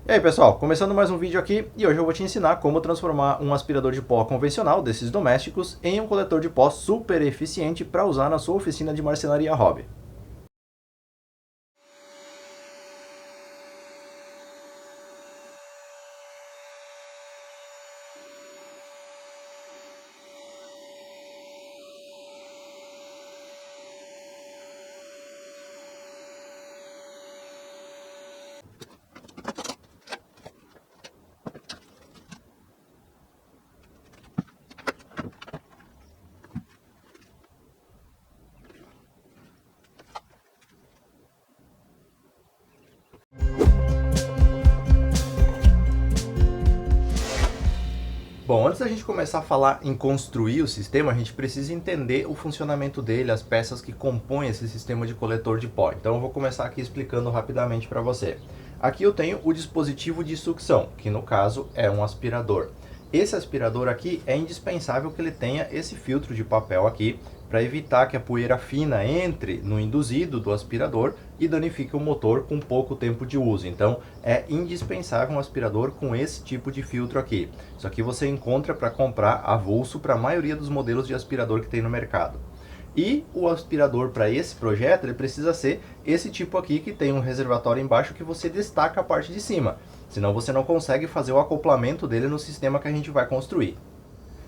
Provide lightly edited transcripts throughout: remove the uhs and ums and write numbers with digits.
E aí pessoal, começando mais um vídeo aqui e hoje eu vou te ensinar como transformar um aspirador de pó convencional desses domésticos em um coletor de pó super eficiente para usar na sua oficina de marcenaria hobby. Bom, antes da gente começar a falar em construir o sistema, a gente precisa entender o funcionamento dele, as peças que compõem esse sistema de coletor de pó. Então eu vou começar aqui explicando rapidamente para você. Aqui eu tenho o dispositivo de sucção, que no caso é um aspirador. Esse aspirador aqui é indispensável que ele tenha esse filtro de papel aqui para evitar que a poeira fina entre no induzido do aspirador e danifique o motor com pouco tempo de uso. Então é indispensável um aspirador com esse tipo de filtro aqui. Isso aqui você encontra para comprar avulso para a maioria dos modelos de aspirador que tem no mercado. E o aspirador para esse projeto ele precisa ser esse tipo aqui que tem um reservatório embaixo que você destaca a parte de cima. Senão você não consegue fazer o acoplamento dele no sistema que a gente vai construir.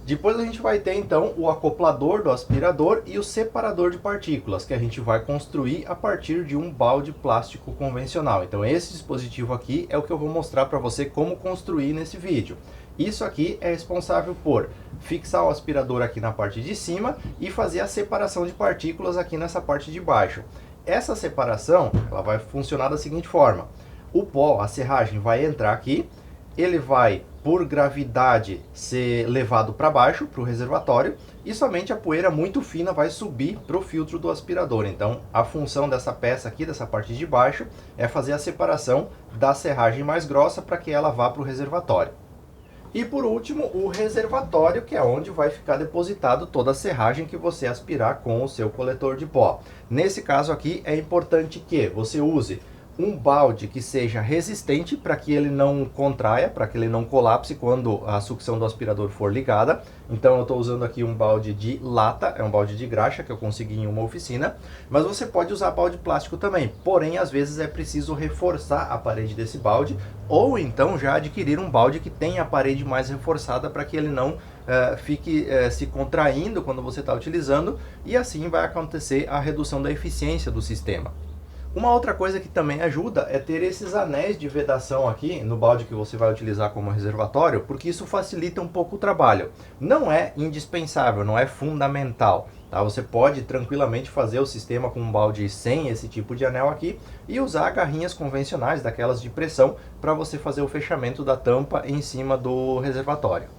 Depois a gente vai ter então o acoplador do aspirador e o separador de partículas, que a gente vai construir a partir de um balde plástico convencional. Então esse dispositivo aqui é o que eu vou mostrar para você como construir nesse vídeo. Isso aqui é responsável por fixar o aspirador aqui na parte de cima e fazer a separação de partículas aqui nessa parte de baixo. Essa separação ela vai funcionar da seguinte forma: o pó, a serragem vai entrar aqui, ele vai, por gravidade, ser levado para baixo, para o reservatório, e somente a poeira muito fina vai subir para o filtro do aspirador. Então, a função dessa peça aqui, dessa parte de baixo, é fazer a separação da serragem mais grossa para que ela vá para o reservatório. E por último, o reservatório, que é onde vai ficar depositado toda a serragem que você aspirar com o seu coletor de pó. Nesse caso aqui, é importante que você use um balde que seja resistente para que ele não contraia, para que ele não colapse quando a sucção do aspirador for ligada. Então eu estou usando aqui um balde de lata, é um balde de graxa que eu consegui em uma oficina, mas você pode usar balde plástico também, porém às vezes é preciso reforçar a parede desse balde, ou então já adquirir um balde que tenha a parede mais reforçada para que ele não fique se contraindo quando você está utilizando, e assim vai acontecer a redução da eficiência do sistema. Uma outra coisa que também ajuda é ter esses anéis de vedação aqui no balde que você vai utilizar como reservatório, porque isso facilita um pouco o trabalho. Não é indispensável, não é fundamental. Tá? Você pode tranquilamente fazer o sistema com um balde sem esse tipo de anel aqui e usar garrinhas convencionais, daquelas de pressão, para você fazer o fechamento da tampa em cima do reservatório.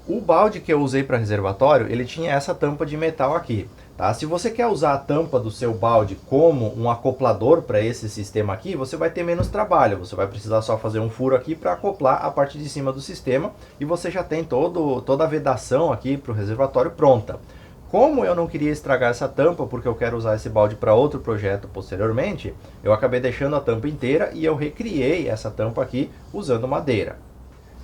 O balde que eu usei para reservatório, ele tinha essa tampa de metal aqui. Tá? Se você quer usar a tampa do seu balde como um acoplador para esse sistema aqui, você vai ter menos trabalho. Você vai precisar só fazer um furo aqui para acoplar a parte de cima do sistema e você já tem toda a vedação aqui para o reservatório pronta. Como eu não queria estragar essa tampa, porque eu quero usar esse balde para outro projeto posteriormente, eu acabei deixando a tampa inteira e eu recriei essa tampa aqui usando madeira.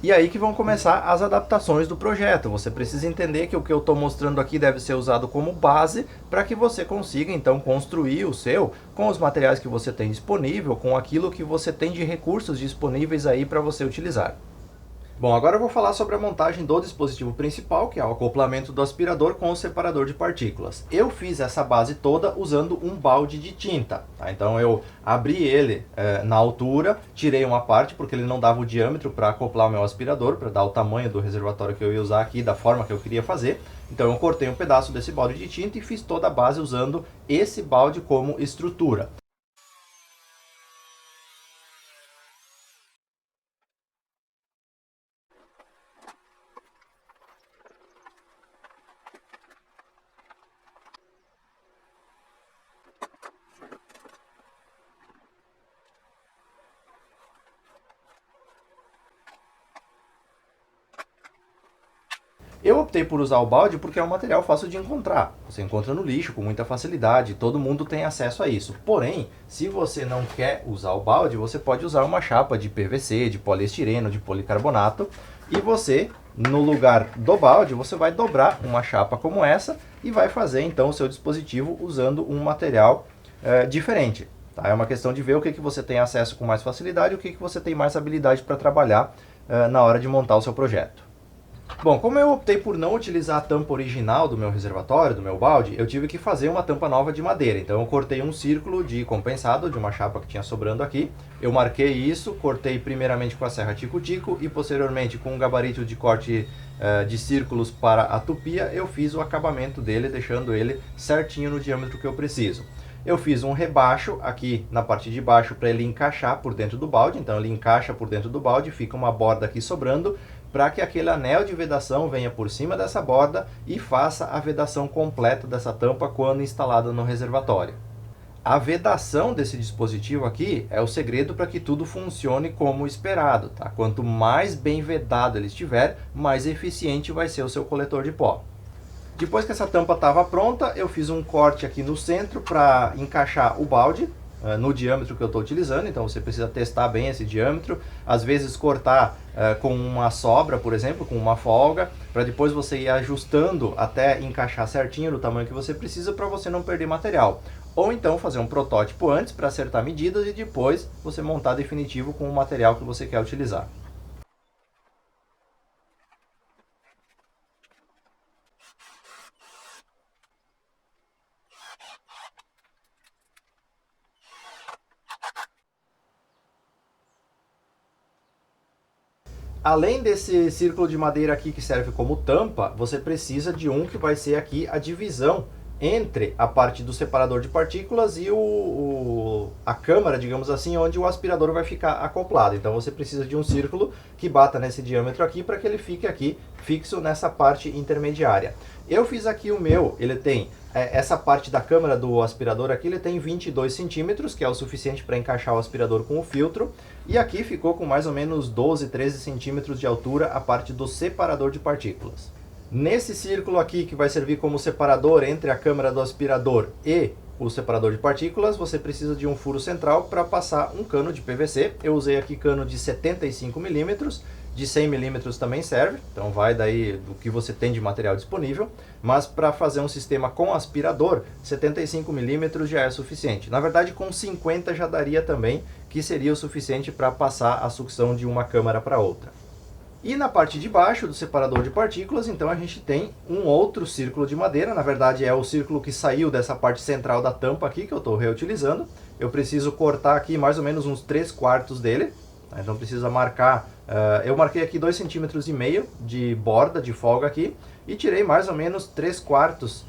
E aí que vão começar as adaptações do projeto. Você precisa entender que o que eu estou mostrando aqui deve ser usado como base para que você consiga então construir o seu com os materiais que você tem disponível, com aquilo que você tem de recursos disponíveis aí para você utilizar. Bom, agora eu vou falar sobre a montagem do dispositivo principal, que é o acoplamento do aspirador com o separador de partículas. Eu fiz essa base toda usando um balde de tinta. Tá? Então eu abri ele na altura, tirei uma parte porque ele não dava o diâmetro para acoplar o meu aspirador, para dar o tamanho do reservatório que eu ia usar aqui, da forma que eu queria fazer. Então eu cortei um pedaço desse balde de tinta e fiz toda a base usando esse balde como estrutura. Eu optei por usar o balde porque é um material fácil de encontrar. Você encontra no lixo com muita facilidade, todo mundo tem acesso a isso. Porém, se você não quer usar o balde, você pode usar uma chapa de PVC, de poliestireno, de policarbonato, e você, no lugar do balde, você vai dobrar uma chapa como essa e vai fazer então o seu dispositivo usando um material diferente. Tá? É uma questão de ver o que você tem acesso com mais facilidade e o que você tem mais habilidade para trabalhar na hora de montar o seu projeto. Bom, como eu optei por não utilizar a tampa original do meu reservatório, do meu balde, eu tive que fazer uma tampa nova de madeira. Então eu cortei um círculo de compensado de uma chapa que tinha sobrando aqui. Eu marquei isso, cortei primeiramente com a serra tico-tico e posteriormente com um gabarito de corte de círculos para a tupia, eu fiz o acabamento dele, deixando ele certinho no diâmetro que eu preciso. Eu fiz um rebaixo aqui na parte de baixo para ele encaixar por dentro do balde, então ele encaixa por dentro do balde, fica uma borda aqui sobrando, para que aquele anel de vedação venha por cima dessa borda e faça a vedação completa dessa tampa quando instalada no reservatório. A vedação desse dispositivo aqui é o segredo para que tudo funcione como esperado, tá? Quanto mais bem vedado ele estiver, mais eficiente vai ser o seu coletor de pó. Depois que essa tampa estava pronta, eu fiz um corte aqui no centro para encaixar o balde no diâmetro que eu estou utilizando, então você precisa testar bem esse diâmetro, às vezes cortar com uma sobra, por exemplo, com uma folga, para depois você ir ajustando até encaixar certinho no tamanho que você precisa para você não perder material. Ou então fazer um protótipo antes para acertar medidas e depois você montar definitivo com o material que você quer utilizar. Além desse círculo de madeira aqui que serve como tampa, você precisa de um que vai ser aqui a divisão entre a parte do separador de partículas e a câmara, digamos assim, onde o aspirador vai ficar acoplado. Então você precisa de um círculo que bata nesse diâmetro aqui para que ele fique aqui fixo nessa parte intermediária. Eu fiz aqui o meu, ele tem essa parte da câmara do aspirador aqui, ele tem 22 centímetros, que é o suficiente para encaixar o aspirador com o filtro. E aqui ficou com mais ou menos 12, 13 centímetros de altura a parte do separador de partículas. Nesse círculo aqui, que vai servir como separador entre a câmara do aspirador e o separador de partículas, você precisa de um furo central para passar um cano de PVC. Eu usei aqui cano de 75 milímetros, de 100 milímetros também serve, então vai daí do que você tem de material disponível, mas para fazer um sistema com aspirador, 75 milímetros já é suficiente. Na verdade, com 50 já daria também, que seria o suficiente para passar a sucção de uma câmara para outra. E na parte de baixo do separador de partículas, então a gente tem um outro círculo de madeira, na verdade é o círculo que saiu dessa parte central da tampa aqui, que eu estou reutilizando. Eu preciso cortar aqui mais ou menos uns 3/4 dele, então precisa marcar, eu marquei aqui 2,5 cm de borda, de folga aqui, e tirei mais ou menos 3/4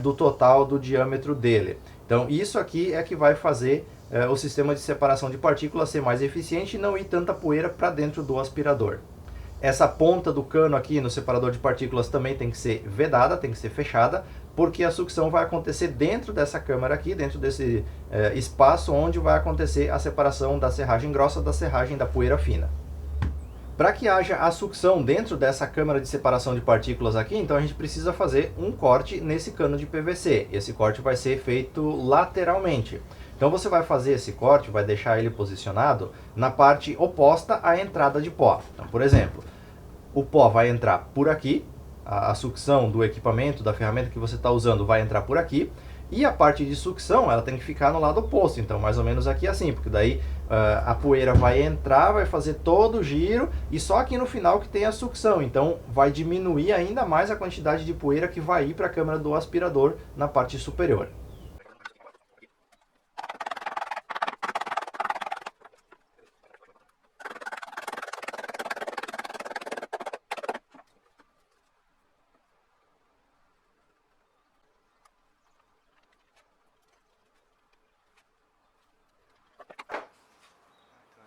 do total do diâmetro dele. Então isso aqui é que vai fazer o sistema de separação de partículas ser mais eficiente e não ir tanta poeira para dentro do aspirador. Essa ponta do cano aqui no separador de partículas também tem que ser vedada, tem que ser fechada, porque a sucção vai acontecer dentro dessa câmara aqui, dentro desse espaço onde vai acontecer a separação da serragem grossa da serragem da poeira fina. Para que haja a sucção dentro dessa câmara de separação de partículas aqui, então a gente precisa fazer um corte nesse cano de PVC. Esse corte vai ser feito lateralmente. Então você vai fazer esse corte, vai deixar ele posicionado na parte oposta à entrada de pó. Então, por exemplo, o pó vai entrar por aqui, a sucção do equipamento, da ferramenta que você está usando vai entrar por aqui, e a parte de sucção ela tem que ficar no lado oposto, então mais ou menos aqui assim, porque daí a poeira vai entrar, vai fazer todo o giro, e só aqui no final que tem a sucção, então vai diminuir ainda mais a quantidade de poeira que vai ir para a câmara do aspirador na parte superior.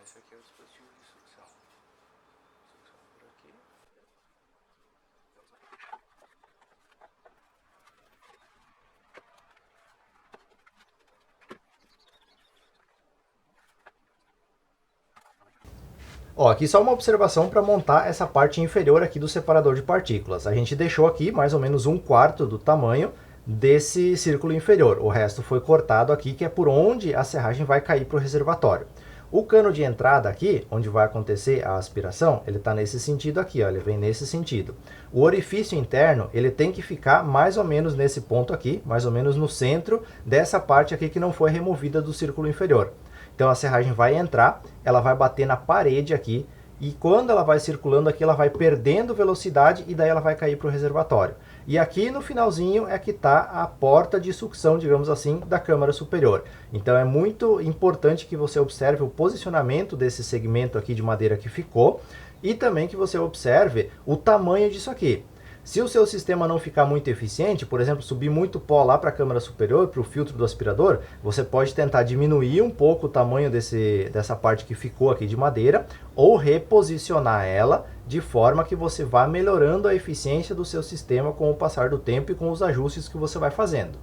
Esse aqui é o dispositivo de sucção. Sucção por aqui. Ó, aqui só uma observação para montar essa parte inferior aqui do separador de partículas. A gente deixou aqui mais ou menos 1/4 do tamanho desse círculo inferior. O resto foi cortado aqui, que é por onde a serragem vai cair para o reservatório. O cano de entrada aqui, onde vai acontecer a aspiração, ele está nesse sentido aqui, ó, ele vem nesse sentido. O orifício interno, ele tem que ficar mais ou menos nesse ponto aqui, mais ou menos no centro dessa parte aqui que não foi removida do círculo inferior. Então a serragem vai entrar, ela vai bater na parede aqui, e quando ela vai circulando aqui, ela vai perdendo velocidade e daí ela vai cair para o reservatório. E aqui no finalzinho é que está a porta de sucção, digamos assim, da câmara superior. Então é muito importante que você observe o posicionamento desse segmento aqui de madeira que ficou e também que você observe o tamanho disso aqui. Se o seu sistema não ficar muito eficiente, por exemplo, subir muito pó lá para a câmara superior, para o filtro do aspirador, você pode tentar diminuir um pouco o tamanho dessa parte que ficou aqui de madeira ou reposicionar ela de forma que você vá melhorando a eficiência do seu sistema com o passar do tempo e com os ajustes que você vai fazendo.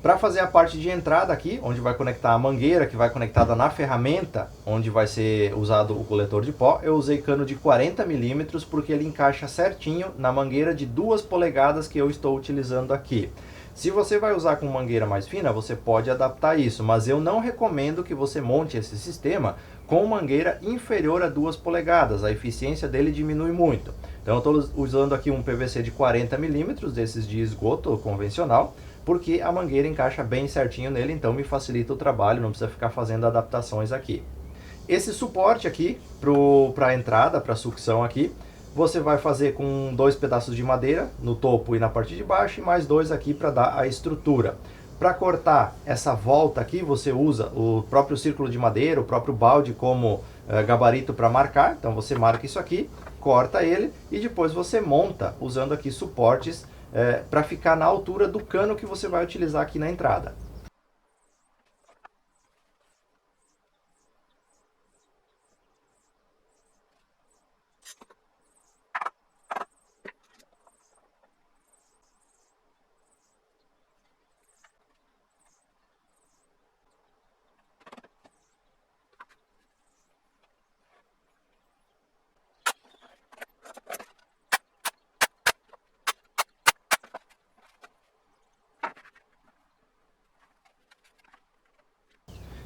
Para fazer a parte de entrada aqui, onde vai conectar a mangueira, que vai conectada na ferramenta, onde vai ser usado o coletor de pó, eu usei cano de 40 milímetros porque ele encaixa certinho na mangueira de 2 polegadas que eu estou utilizando aqui. Se você vai usar com mangueira mais fina, você pode adaptar isso, mas eu não recomendo que você monte esse sistema com mangueira inferior a 2 polegadas, a eficiência dele diminui muito. Então eu estou usando aqui um PVC de 40 milímetros, desses de esgoto convencional, porque a mangueira encaixa bem certinho nele, então me facilita o trabalho, não precisa ficar fazendo adaptações aqui. Esse suporte aqui para a entrada, para a sucção aqui, você vai fazer com 2 pedaços de madeira no topo e na parte de baixo e mais 2 aqui para dar a estrutura. Para cortar essa volta aqui, você usa o próprio círculo de madeira, o próprio balde como gabarito para marcar. Então você marca isso aqui, corta ele e depois você monta usando aqui suportes para ficar na altura do cano que você vai utilizar aqui na entrada.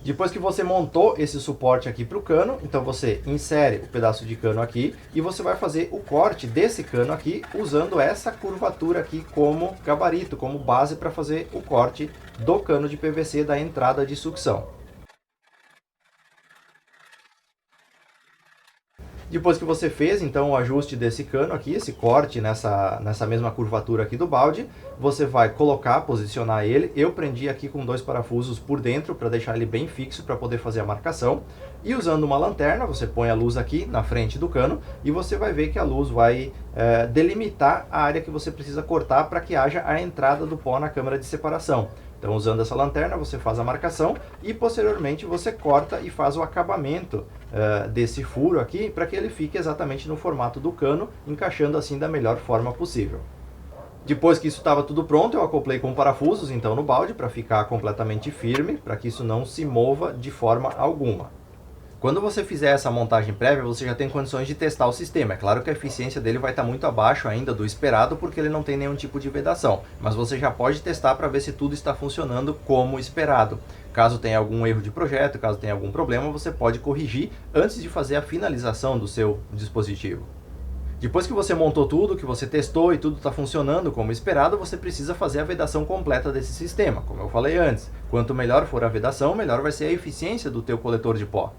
Depois que você montou esse suporte aqui para o cano, então você insere o pedaço de cano aqui e você vai fazer o corte desse cano aqui usando essa curvatura aqui como gabarito, como base para fazer o corte do cano de PVC da entrada de sucção. Depois que você fez então o ajuste desse cano aqui, esse corte nessa mesma curvatura aqui do balde, você vai colocar, posicionar ele. Eu prendi aqui com 2 parafusos por dentro para deixar ele bem fixo para poder fazer a marcação. E usando uma lanterna, você põe a luz aqui na frente do cano e você vai ver que a luz vai delimitar a área que você precisa cortar para que haja a entrada do pó na câmara de separação. Então, usando essa lanterna, você faz a marcação e posteriormente você corta e faz o acabamento desse furo aqui para que ele fique exatamente no formato do cano, encaixando assim da melhor forma possível. Depois que isso estava tudo pronto, eu acoplei com parafusos então no balde para ficar completamente firme, para que isso não se mova de forma alguma. Quando você fizer essa montagem prévia, você já tem condições de testar o sistema. É claro que a eficiência dele vai estar muito abaixo ainda do esperado, porque ele não tem nenhum tipo de vedação. Mas você já pode testar para ver se tudo está funcionando como esperado. Caso tenha algum erro de projeto, caso tenha algum problema, você pode corrigir antes de fazer a finalização do seu dispositivo. Depois que você montou tudo, que você testou e tudo está funcionando como esperado, você precisa fazer a vedação completa desse sistema. Como eu falei antes, quanto melhor for a vedação, melhor vai ser a eficiência do teu coletor de pó.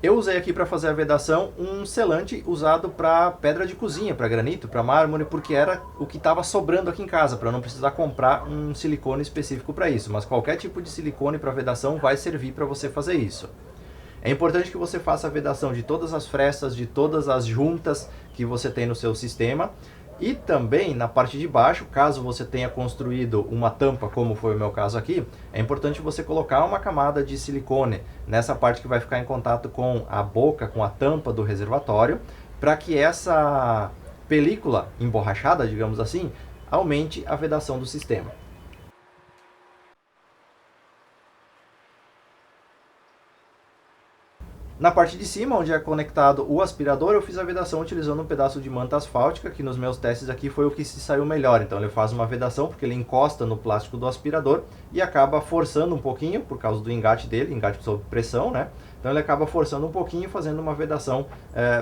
Eu usei aqui para fazer a vedação um selante usado para pedra de cozinha, para granito, para mármore, porque era o que estava sobrando aqui em casa, para não precisar comprar um silicone específico para isso. Mas qualquer tipo de silicone para vedação vai servir para você fazer isso. É importante que você faça a vedação de todas as frestas, de todas as juntas que você tem no seu sistema. E também na parte de baixo, caso você tenha construído uma tampa, como foi o meu caso aqui, é importante você colocar uma camada de silicone nessa parte que vai ficar em contato com a boca, com a tampa do reservatório, para que essa película emborrachada, digamos assim, aumente a vedação do sistema. Na parte de cima, onde é conectado o aspirador, eu fiz a vedação utilizando um pedaço de manta asfáltica, que nos meus testes aqui foi o que se saiu melhor. Então ele faz uma vedação porque ele encosta no plástico do aspirador e acaba forçando um pouquinho, por causa do engate dele, engate sob pressão, né? Então ele acaba forçando um pouquinho, fazendo uma vedação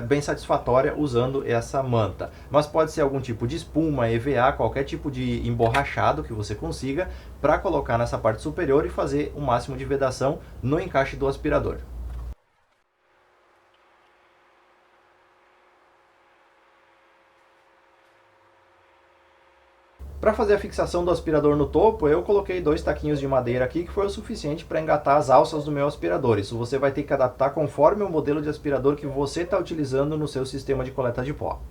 bem satisfatória usando essa manta. Mas pode ser algum tipo de espuma, EVA, qualquer tipo de emborrachado que você consiga para colocar nessa parte superior e fazer o máximo de vedação no encaixe do aspirador. Para fazer a fixação do aspirador no topo, eu coloquei 2 taquinhos de madeira aqui, que foi o suficiente para engatar as alças do meu aspirador. Isso você vai ter que adaptar conforme o modelo de aspirador que você está utilizando no seu sistema de coleta de pó.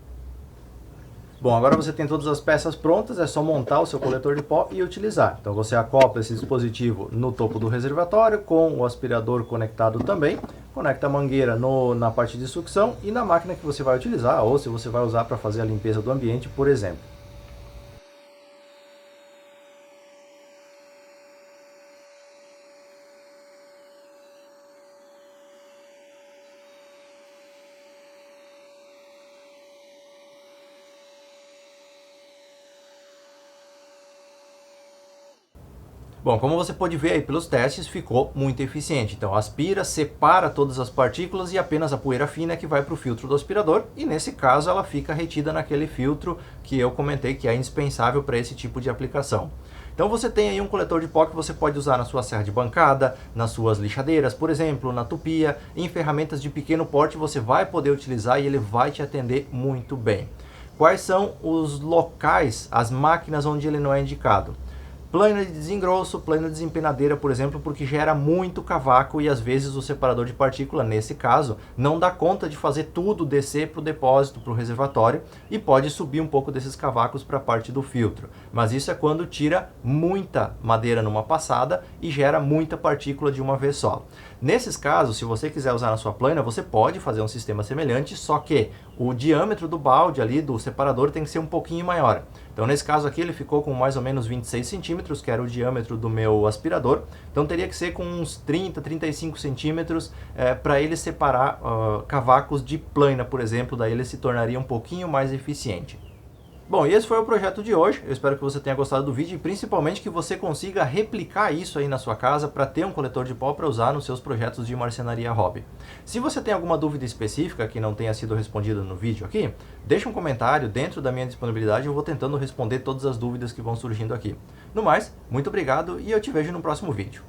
Bom, agora você tem todas as peças prontas, é só montar o seu coletor de pó e utilizar. Então você acopla esse dispositivo no topo do reservatório, com o aspirador conectado também, conecta a mangueira na parte de sucção e na máquina que você vai utilizar, ou se você vai usar para fazer a limpeza do ambiente, por exemplo. Bom, como você pode ver aí pelos testes, ficou muito eficiente. Então aspira, separa todas as partículas e apenas a poeira fina é que vai para o filtro do aspirador. E nesse caso ela fica retida naquele filtro que eu comentei que é indispensável para esse tipo de aplicação. Então você tem aí um coletor de pó que você pode usar na sua serra de bancada, nas suas lixadeiras, por exemplo, na tupia, em ferramentas de pequeno porte você vai poder utilizar e ele vai te atender muito bem. Quais são os locais, as máquinas onde ele não é indicado? Plana de desengrosso, plana de desempenadeira, por exemplo, porque gera muito cavaco e às vezes o separador de partícula, nesse caso, não dá conta de fazer tudo descer para o depósito, para o reservatório e pode subir um pouco desses cavacos para a parte do filtro. Mas isso é quando tira muita madeira numa passada e gera muita partícula de uma vez só. Nesses casos, se você quiser usar na sua plana, você pode fazer um sistema semelhante, só que o diâmetro do balde ali, do separador, tem que ser um pouquinho maior. Então nesse caso aqui ele ficou com mais ou menos 26 centímetros, que era o diâmetro do meu aspirador. Então teria que ser com uns 30, 35 centímetros para ele separar cavacos de plana, por exemplo, daí ele se tornaria um pouquinho mais eficiente. Bom, e esse foi o projeto de hoje. Eu espero que você tenha gostado do vídeo e principalmente que você consiga replicar isso aí na sua casa para ter um coletor de pó para usar nos seus projetos de marcenaria hobby. Se você tem alguma dúvida específica que não tenha sido respondida no vídeo aqui, deixa um comentário dentro da minha disponibilidade, eu vou tentando responder todas as dúvidas que vão surgindo aqui. No mais, muito obrigado e eu te vejo no próximo vídeo.